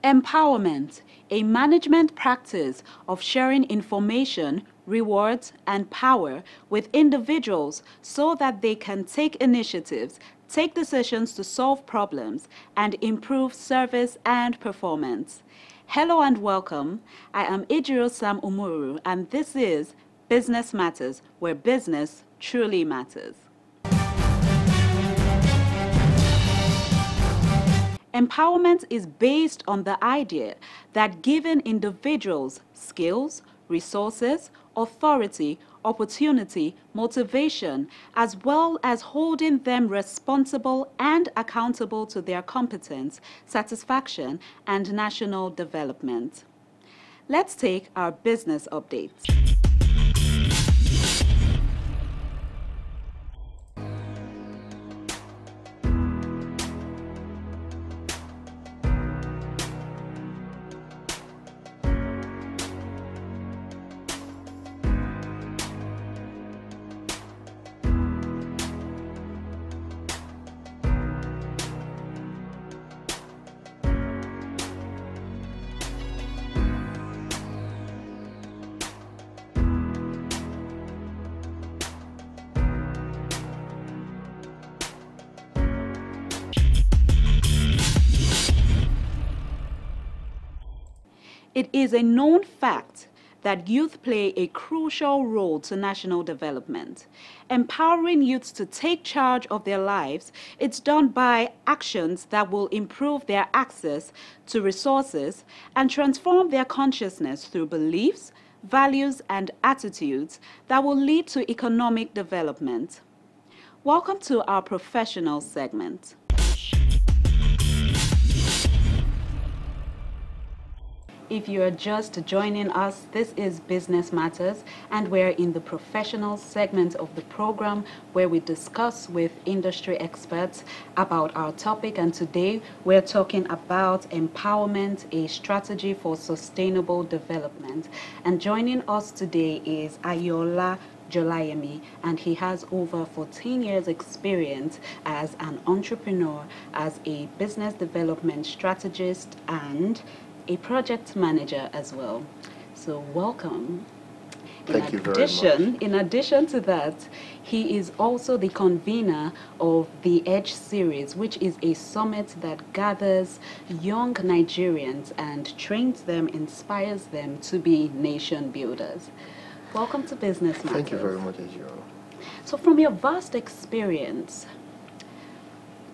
Empowerment, a management practice of sharing information, rewards, and power with individuals so that they can take initiatives, take decisions to solve problems, and improve service and performance. Hello and welcome. I am Ejiro Sam Umuru, and this is Business Matters, where business truly matters. Empowerment is based on the idea that giving individuals skills, resources, authority, opportunity, motivation, as well as holding them responsible and accountable to their competence, satisfaction, and national development. Let's take our business updates. It is a known fact that youth play a crucial role to national development. Empowering youths to take charge of their lives, it's done by actions that will improve their access to resources and transform their consciousness through beliefs, values, and attitudes that will lead to economic development. Welcome to our professional segment. If you are just joining us, this is Business Matters, and we're in the professional segment of the program where we discuss with industry experts about our topic. And today we're talking about empowerment, a strategy for sustainable development. And joining us today is Ayoola Jolayemi, and he has over 14 years experience as an entrepreneur, as a business development strategist, and a project manager as well. So welcome. Thank you very much. In addition to that, he is also the convener of the EDGE series, which is a summit that gathers young Nigerians and trains them, inspires them to be nation builders. Welcome to Business Matters. Thank you very much, Ejiro. So from your vast experience,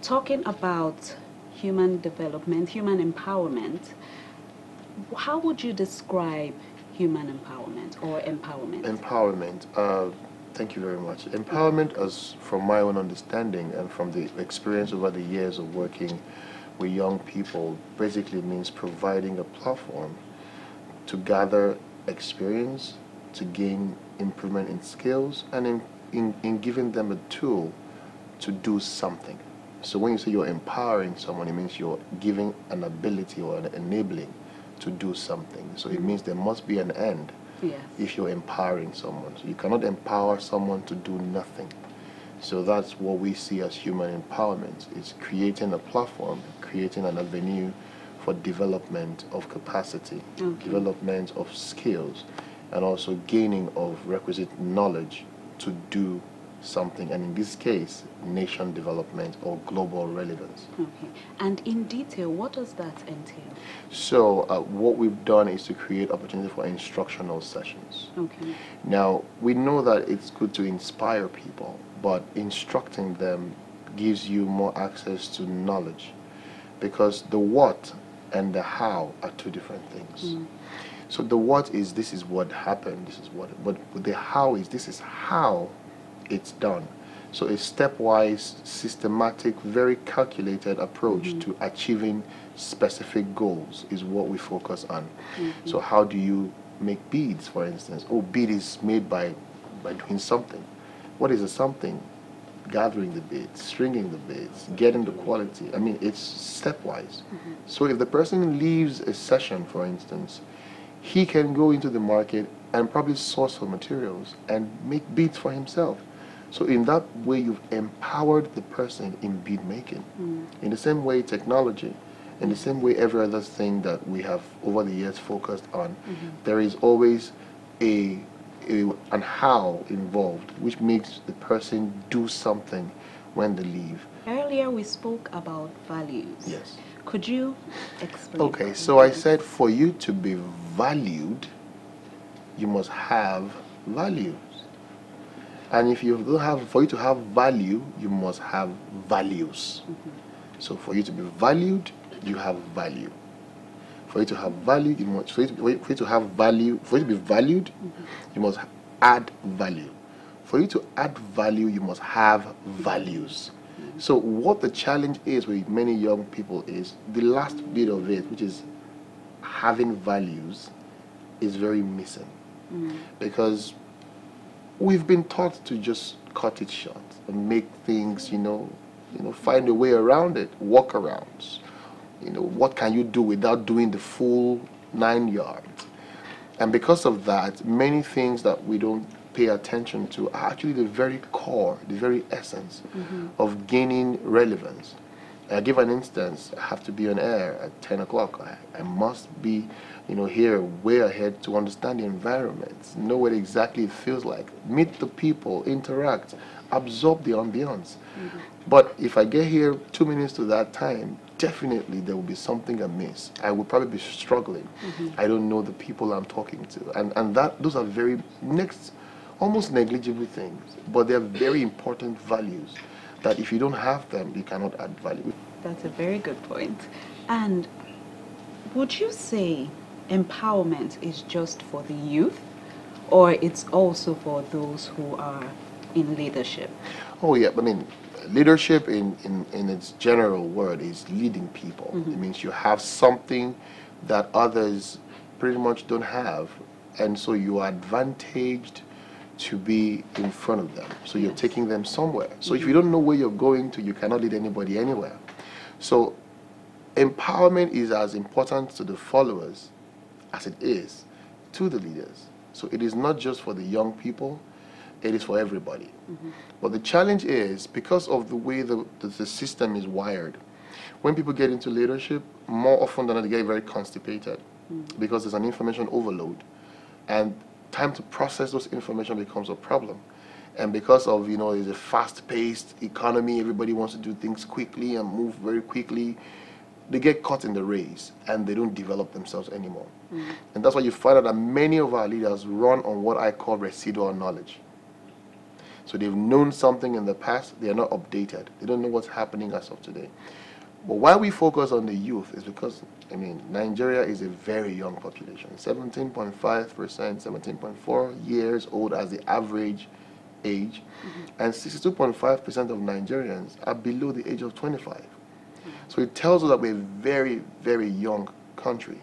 talking about human development, human empowerment, how would you describe human empowerment or empowerment? Empowerment. Thank you very much. Empowerment, as from my own understanding and from the experience over the years of working with young people, basically means providing a platform to gather experience, to gain improvement in skills, and in giving them a tool to do something. So when you say you're empowering someone, it means you're giving an ability or an enabling to do something. So it means there must be an end. Yes. If you're empowering someone. So you cannot empower someone to do nothing. So that's what we see as human empowerment. It's creating a platform, creating an avenue for development of capacity, development of skills, and also gaining of requisite knowledge to do something, and in this case, nation development or global relevance. Okay. And in detail, what does that entail? So what we've done is to create opportunity for instructional sessions. Okay. Now, we know that it's good to inspire people, but instructing them gives you more access to knowledge, because the what and the how are two different things. So the what is, this is what happened, this is what, but the how is, this is how it's done. So a stepwise, systematic, very calculated approach to achieving specific goals is what we focus on. So how do you make beads, for instance? Oh, bead is made by doing something. What is a something? Gathering the beads, stringing the beads, getting the quality. I mean, it's stepwise. So if the person leaves a session, for instance, he can go into the market and probably source for materials and make beads for himself. So in that way, you've empowered the person in bead making. In the same way, technology. In the same way, every other thing that we have over the years focused on, there is always an how involved, which makes the person do something when they leave. Earlier we spoke about values. Yes. Could you explain? Okay, so I said for you to be valued, you must have values. And if you don't have, for you to have value, you must have values. So for you to be valued, you have value. For you to have value, you must, for you to have value, for you to be valued, you must add value. For you to add value, you must have values. So what the challenge is with many young people is the last bit of it, which is having values, is very missing. Because we've been taught to just cut it short and make things, find a way around it, workarounds. What can you do without doing the full 9 yards? And because of that, many things that we don't pay attention to are actually the very core, the very essence of gaining relevance. I give an instance. I have to be on air at 10 o'clock. I must be, here way ahead to understand the environment, know what exactly it feels like, meet the people, interact, absorb the ambience. But if I get here 2 minutes to that time, definitely there will be something amiss. I will probably be struggling. I don't know the people I'm talking to. And those are very almost negligible things, but they're very important values that if you don't have them, you cannot add value. That's a very good point. And would you say empowerment is just for the youth, or it's also for those who are in leadership? Oh yeah, leadership in its general word is leading people. It means you have something that others pretty much don't have, and so you are advantaged to be in front of them. So you're taking them somewhere. So if you don't know where you're going to, you cannot lead anybody anywhere. So empowerment is as important to the followers as it is to the leaders. So it is not just for the young people, it is for everybody. But the challenge is, because of the way the system is wired, when people get into leadership, more often than not, they get very constipated because there's an information overload. And time to process those information becomes a problem. And because of, it's a fast-paced economy, everybody wants to do things quickly and move very quickly, they get caught in the race and they don't develop themselves anymore. And that's why you find out that many of our leaders run on what I call residual knowledge. So they've known something in the past, they are not updated. They don't know what's happening as of today. But why we focus on the youth is because, Nigeria is a very young population. 17.5%, 17.4 years old as the average age. And 62.5% of Nigerians are below the age of 25. So it tells us that we're a very, very young country.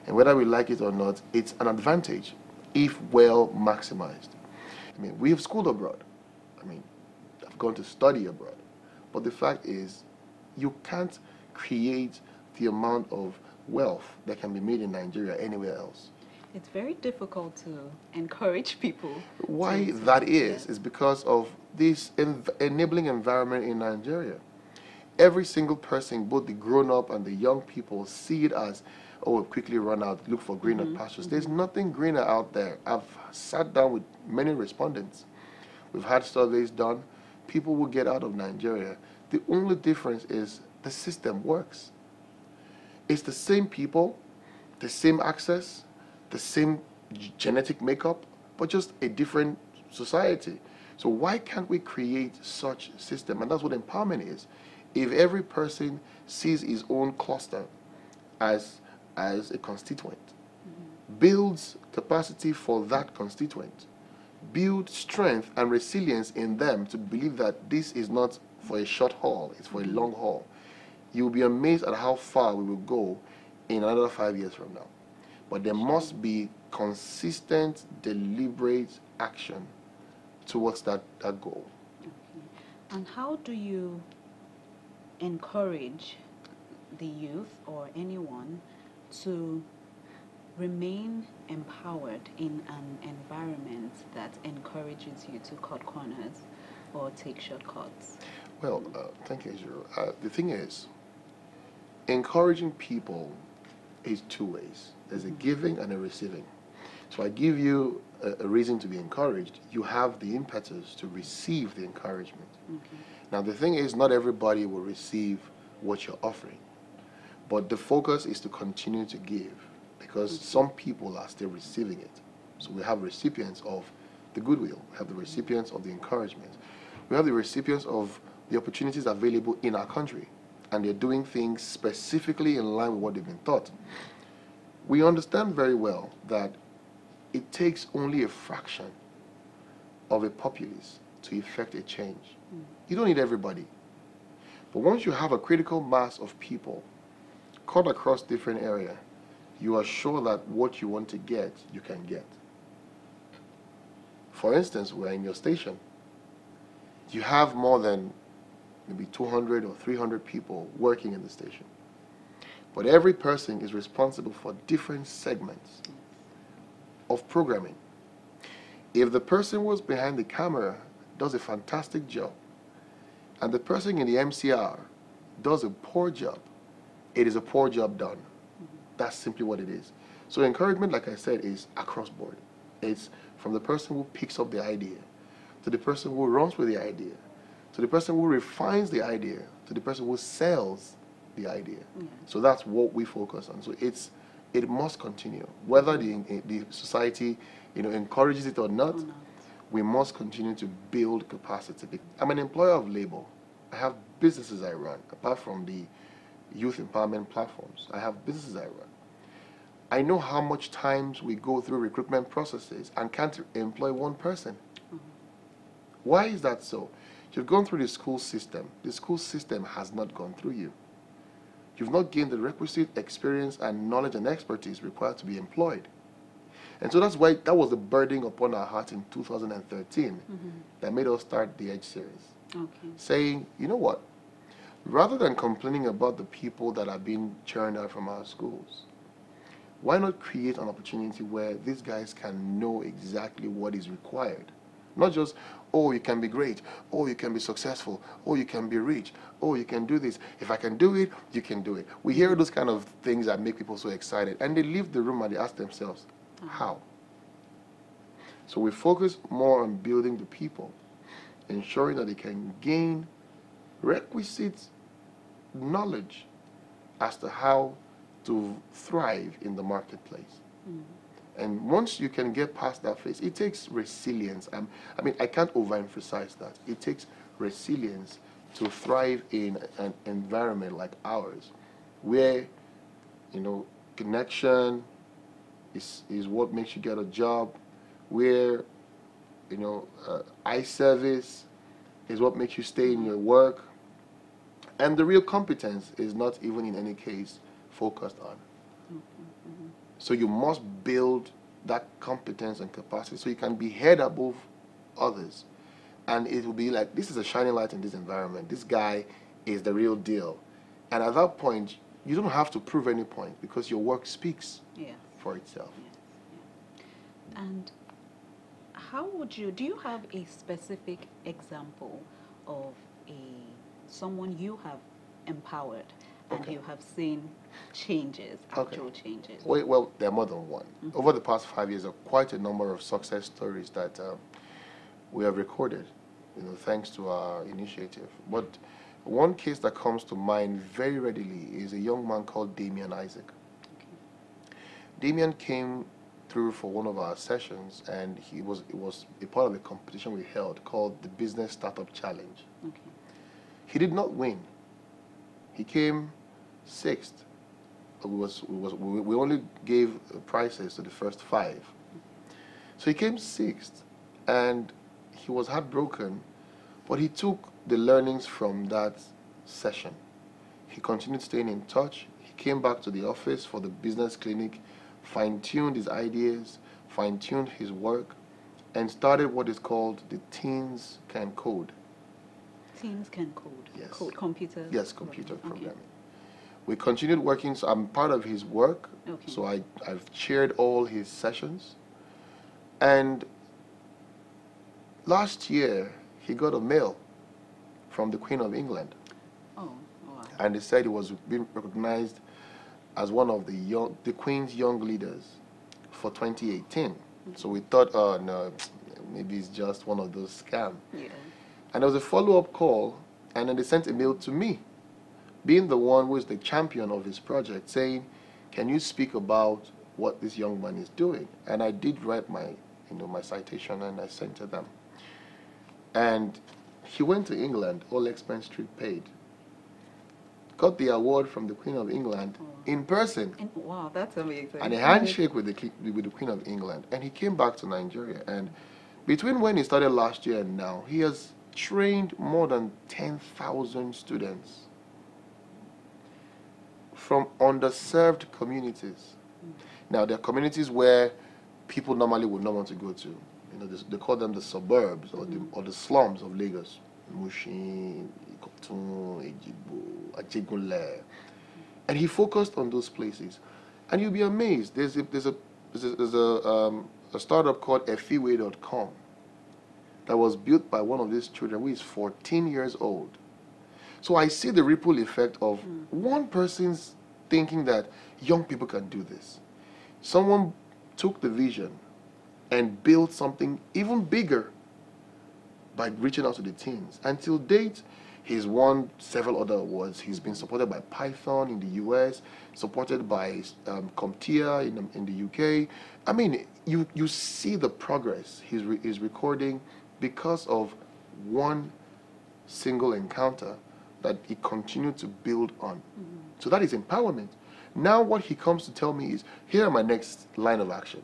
And whether we like it or not, it's an advantage if well maximized. We have schooled abroad. I've gone to study abroad. But the fact is, you can't create the amount of wealth that can be made in Nigeria anywhere else. It's very difficult to encourage people. Why that is because of this enabling environment in Nigeria. Every single person, both the grown-up and the young people, see it as, quickly run out, look for greener pastures. There's nothing greener out there. I've sat down with many respondents. We've had surveys done. People will get out of Nigeria. The only difference is the system works. It's the same people, the same access, the same genetic makeup, but just a different society. So why can't we create such a system? And that's what empowerment is. If every person sees his own cluster as a constituent, builds capacity for that constituent, build strength and resilience in them to believe that this is not for a short haul, it's for a long haul, you'll be amazed at how far we will go in another 5 years from now. But there must be consistent, deliberate action towards that goal. Okay. And how do you encourage the youth or anyone to remain empowered in an environment that encourages you to cut corners or take shortcuts? Well, thank you, Israel. The thing is, encouraging people is two ways. There's a giving and a receiving. So I give you a reason to be encouraged. You have the impetus to receive the encouragement. Okay. Now the thing is, not everybody will receive what you're offering, but the focus is to continue to give, because some people are still receiving it. So we have recipients of the goodwill, we have the recipients of the encouragement, we have the recipients of the opportunities available in our country, and they're doing things specifically in line with what they've been taught. We understand very well that it takes only a fraction of a populace to effect a change. You don't need everybody. But once you have a critical mass of people cut across different areas, you are sure that what you want to get, you can get. For instance, we're in your station. You have more than maybe 200 or 300 people working in the station. But every person is responsible for different segments of programming. If the person who's behind the camera does a fantastic job, and the person in the MCR does a poor job, it is a poor job done. That's simply what it is. So encouragement, like I said, is across board. It's from the person who picks up the idea, to the person who runs with the idea, to the person who refines the idea, to the person who sells the idea. So that's what we focus on. So it must continue, whether the society encourages it or not. We must continue to build capacity. I'm an employer of labor. I have businesses I run. Apart from the youth empowerment platforms, I have businesses I run. I know how much times we go through recruitment processes and can't employ one person. Why is that so? You've gone through the school system. The school system has not gone through you. You've not gained the requisite experience and knowledge and expertise required to be employed. And so that's why that was the burden upon our heart in 2013 that made us start the Edge series. Saying, you know what? Rather than complaining about the people that are being churned out from our schools, why not create an opportunity where these guys can know exactly what is required? Not just, oh, you can be great, oh, you can be successful, oh, you can be rich, oh, you can do this. If I can do it, you can do it. We hear those kind of things that make people so excited, and they leave the room and they ask themselves, how? So we focus more on building the people, ensuring that they can gain requisite knowledge as to how to thrive in the marketplace. And once you can get past that phase, it takes resilience. I mean, I can't overemphasize that. It takes resilience to thrive in an environment like ours, where, connection is what makes you get a job, where, eye service is what makes you stay in your work, and the real competence is not even in any case focused on. So you must build that competence and capacity so you can be head above others. And it will be like, this is a shining light in this environment. This guy is the real deal. And at that point, you don't have to prove any point because your work speaks for itself. And how would do you have a specific example of someone you have empowered and you have seen changes, actual changes? Well, there are more than one. Over the past 5 years, there are quite a number of success stories that we have recorded, thanks to our initiative. But one case that comes to mind very readily is a young man called Damien Isaac. Damien came through for one of our sessions, and it was a part of a competition we held called the Business Startup Challenge. He did not win. He came 6th. We only gave prizes to the first 5. So he came 6th, and he was heartbroken, but he took the learnings from that session. He continued staying in touch. He came back to the office for the business clinic, fine-tuned his ideas, fine-tuned his work, and started what is called the Teens Can Code. Teens can code? Yes. Code computers? Yes, computer programming. We continued working, so I'm part of his work, so I've chaired all his sessions. And last year, he got a mail from the Queen of England. Oh, wow. and they said he was being recognized as one of the Queen's Young Leaders for 2018. So we thought, oh no, maybe it's just one of those scams. Yeah. And there was a follow-up call, and then they sent a mail to me, being the one who is the champion of his project, saying, can you speak about what this young man is doing? And I did write my citation, and I sent to them. And he went to England, all expense street paid. Got the award from the Queen of England in person. Wow, that's amazing. And a handshake with the Queen of England. And he came back to Nigeria. And between when he started last year and now, he has trained more than 10,000 students from underserved communities. Now, there are communities where people normally would not want to go to. They call them the suburbs or the slums of Lagos. Mushin, Ikotun, Ejibo, Ajegunle. And he focused on those places. And you'll be amazed. There's a startup called efiwe.com that was built by one of these children who is 14 years old. So I see the ripple effect of one person's thinking that young people can do this. Someone took the vision and built something even bigger by reaching out to the teens. Until date, he's won several other awards. He's been supported by Python in the US, supported by CompTIA in the UK. I mean, you see the progress he's recording because of one single encounter that he continued to build on. So that is empowerment. Now what he comes to tell me is, here are my next line of actions.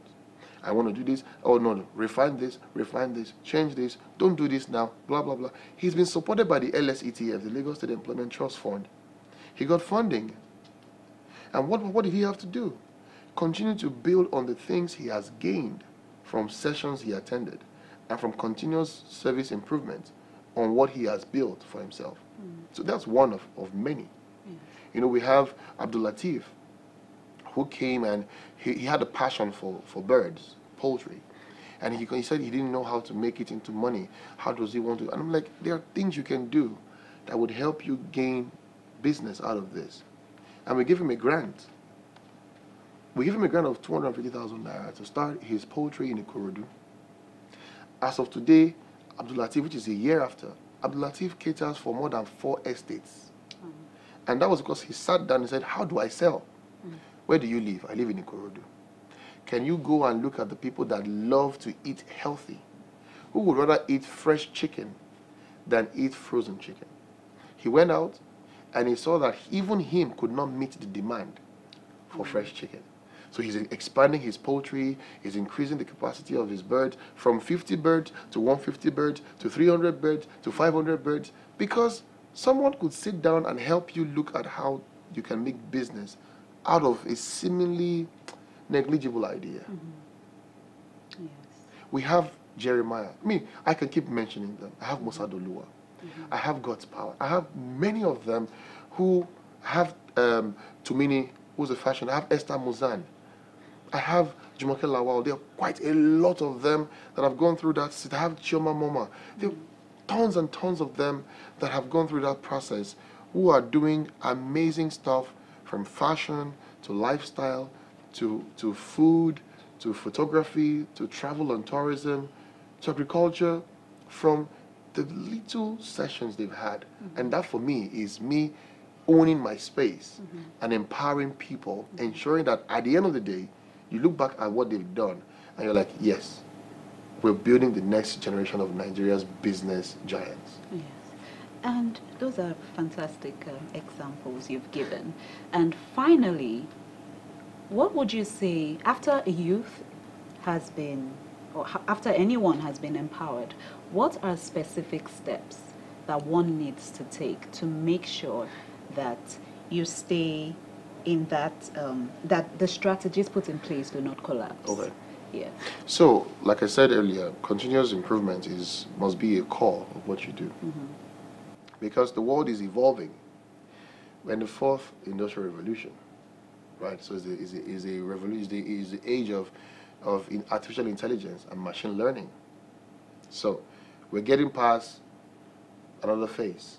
I want to do this. Oh, no, refine this, change this, don't do this now, blah, blah, blah. He's been supported by the LSETF, the Lagos State Employment Trust Fund. He got funding. And what did he have to do? Continue to build on the things he has gained from sessions he attended and from continuous service improvement on what he has built for himself. So that's one of many. We have Abdul Latif, who came and he had a passion for birds, poultry. And he said he didn't know how to make it into money. How does he want to? And I'm like, there are things you can do that would help you gain business out of this. And we give him a grant. We give him a grant of 250,000 naira to start his poultry in Ikorodu. As of today, Abdul Latif, which is a year after, Abdul Latif caters for more than 4 estates. And that was because he sat down and said, how do I sell? Where do you live? I live in Ikorodu. Can you go and look at the people that love to eat healthy, who would rather eat fresh chicken than eat frozen chicken? He went out and he saw that even him could not meet the demand for fresh chicken. So he's expanding his poultry, he's increasing the capacity of his birds from 50 birds to 150 birds to 300 birds to 500 birds, because someone could sit down and help you look at how you can make business out of a seemingly negligible idea. Yes. We have Jeremiah. I can keep mentioning them. I have Musa Doluwa. I have God's Power. I have many of them who have Tumini, who's a fashion. I have Esther Muzan. I have Jumoke Lawal. There are quite a lot of them that have gone through that. I have Chioma Moma. There are tons and tons of them that have gone through that process, who are doing amazing stuff, from fashion to lifestyle to food to photography to travel and tourism to agriculture, from the little sessions they've had. And that for me is me owning my space and empowering people, ensuring that at the end of the day, you look back at what they've done and you're like, yes, we're building the next generation of Nigeria's business giants. Yes. And those are fantastic examples you've given. And finally, what would you say after a youth has been, or after anyone has been empowered, what are specific steps that one needs to take to make sure that you stay in that, that the strategies put in place do not collapse? Okay. Yeah. So, like I said earlier, continuous improvement must be a core of what you do. Because the world is evolving. We're in the 4th industrial revolution, right? So it's a revolution. Is the age of artificial intelligence and machine learning. So we're getting past another phase.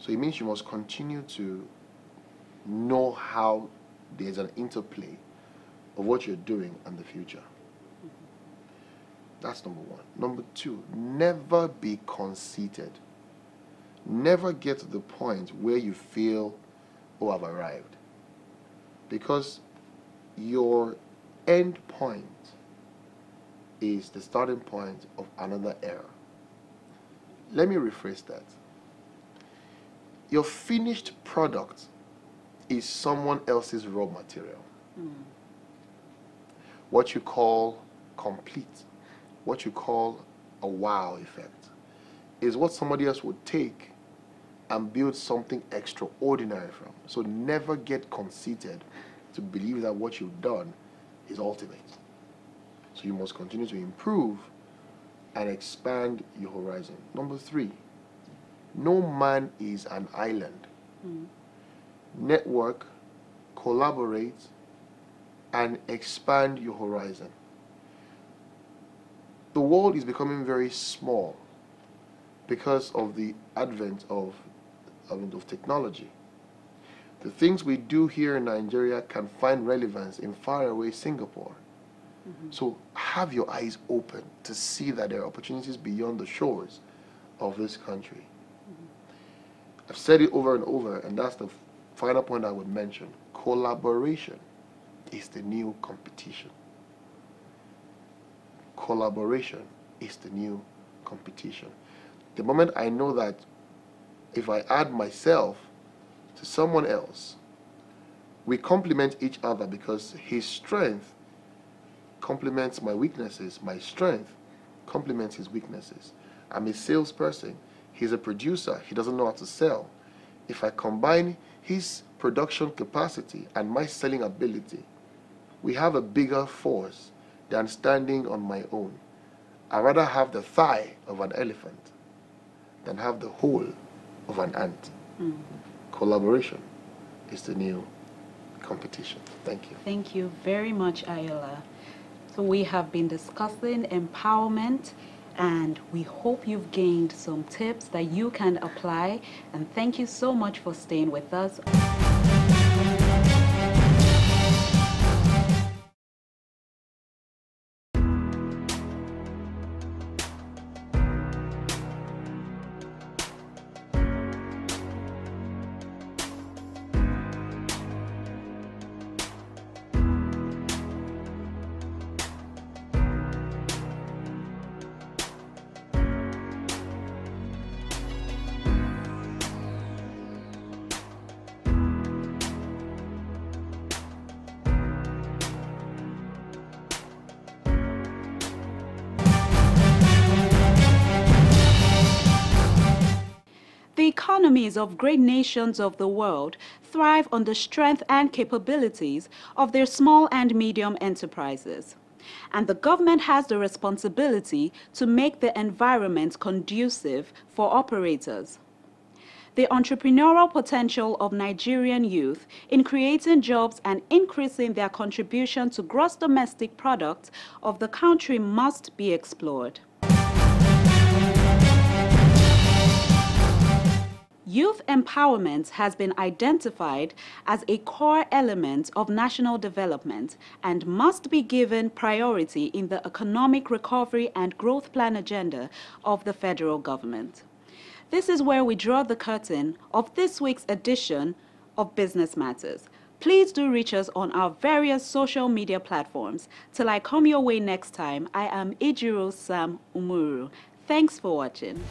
So it means you must continue to know how there's an interplay of what you're doing and the future. That's number one. Number two, never be conceited. Never get to the point where you feel, oh, I've arrived. Because your end point is the starting point of another era. Let me rephrase that. Your finished product is someone else's raw material. What you call complete, what you call a wow effect, is what somebody else would take and build something extraordinary from. So never get conceited to believe that what you've done is ultimate. So you must continue to improve and expand your horizon. Number three, no man is an island. Network, collaborate, and expand your horizon. The world is becoming very small because of the advent of technology. The things we do here in Nigeria can find relevance in faraway Singapore. So have your eyes open to see that there are opportunities beyond the shores of this country. I've said it over and over, and that's the final point I would mention. Collaboration is the new competition. Collaboration is the new competition. The moment I know that if I add myself to someone else, we complement each other because his strength complements my weaknesses, my strength complements his weaknesses. I'm a salesperson, he's a producer, he doesn't know how to sell. If I combine his production capacity and my selling ability, we have a bigger force than standing on my own. I'd rather have the thigh of an elephant than have the whole of an ant. Collaboration is the new competition. Thank you. Thank you very much, Ayoola. So we have been discussing empowerment, and we hope you've gained some tips that you can apply. And thank you so much for staying with us. The economies of great nations of the world thrive on the strength and capabilities of their small and medium enterprises. And the government has the responsibility to make the environment conducive for operators. The entrepreneurial potential of Nigerian youth in creating jobs and increasing their contribution to gross domestic product of the country must be explored. Youth empowerment has been identified as a core element of national development and must be given priority in the economic recovery and growth plan agenda of the federal government. This is where we draw the curtain of this week's edition of Business Matters. Please do reach us on our various social media platforms. Till I come your way next time, I am Ejiro Sam Umuru. Thanks for watching.